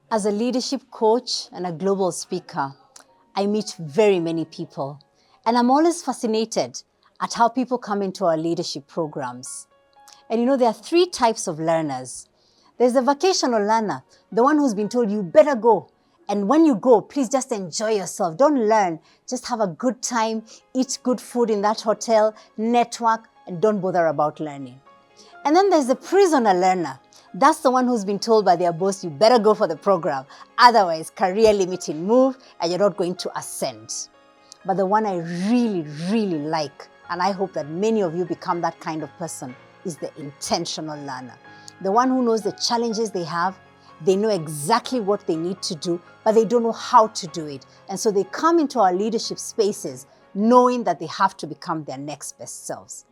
As a leadership coach and a global speaker, I meet very many people, and I'm always fascinated at how people come into our leadership programs. And there are three types of learners. There's the vacational learner, the one who's been told you better go. And when you go, please just enjoy yourself. Don't learn, just have a good time, eat good food in that hotel, network, and don't bother about learning. And then there's the prisoner learner. That's the one who's been told by their boss, you better go for the program. Otherwise, career limiting move and you're not going to ascend. But the one I really, really like, and I hope that many of you become that kind of person, is the intentional learner. The one who knows the challenges they have, they know exactly what they need to do, but they don't know how to do it. And so they come into our leadership spaces knowing that they have to become their next best selves.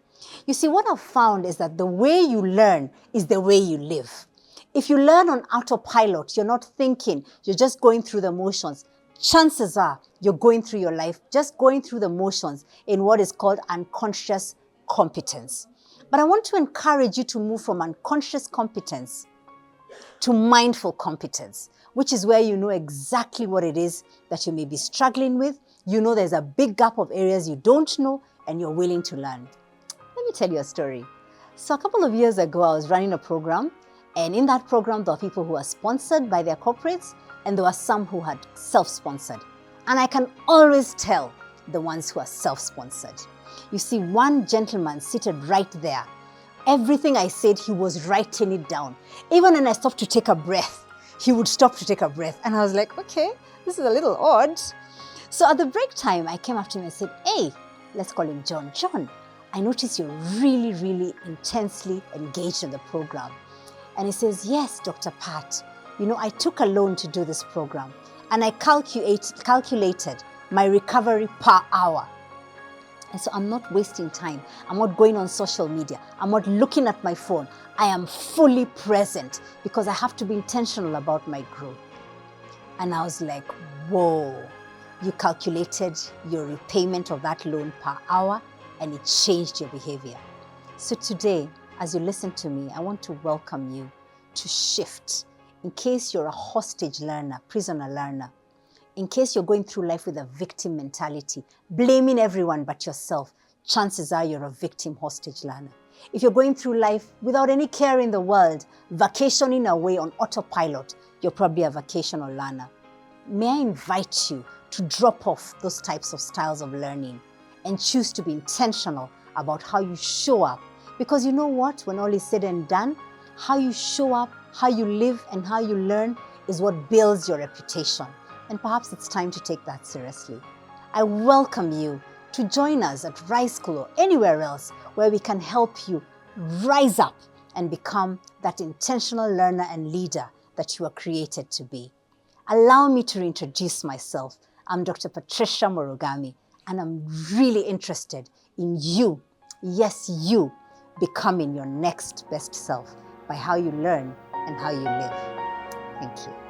You see, what I've found is that the way you learn is the way you live. If you learn on autopilot, you're not thinking, you're just going through the motions. Chances are you're going through your life, just going through the motions in what is called unconscious competence. But I want to encourage you to move from unconscious competence to mindful competence, which is where you know exactly what it is that you may be struggling with. You know there's a big gap of areas you don't know and you're willing to learn. Let me tell you a story. So a couple of years ago, I was running a program, and in that program, there were people who were sponsored by their corporates, and there were some who had self-sponsored. And I can always tell the ones who are self-sponsored. You see, one gentleman seated right there. Everything I said, he was writing it down. Even when I stopped to take a breath, he would stop to take a breath. And I was like, okay, this is a little odd. So at the break time, I came up to him and said, hey, let's call him John. John, I notice you're really, really intensely engaged in the program. And he says, yes, Dr. Pat, I took a loan to do this program and I calculated my recovery per hour. And so I'm not wasting time. I'm not going on social media. I'm not looking at my phone. I am fully present because I have to be intentional about my growth. And I was like, whoa, you calculated your repayment of that loan per hour and it changed your behavior. So today, as you listen to me, I want to welcome you to shift. In case you're a hostage learner, prisoner learner, in case you're going through life with a victim mentality, blaming everyone but yourself, chances are you're a victim hostage learner. If you're going through life without any care in the world, vacationing away on autopilot, you're probably a vacational learner. May I invite you to drop off those types of styles of learning and choose to be intentional about how you show up. Because you know what? When all is said and done, how you show up, how you live, and how you learn is what builds your reputation. And perhaps it's time to take that seriously. I welcome you to join us at Rise School or anywhere else where we can help you rise up and become that intentional learner and leader that you are created to be. Allow me to introduce myself. I'm Dr. Patricia Morugami, and I'm really interested in you, yes, you, becoming your next best self by how you learn and how you live. Thank you.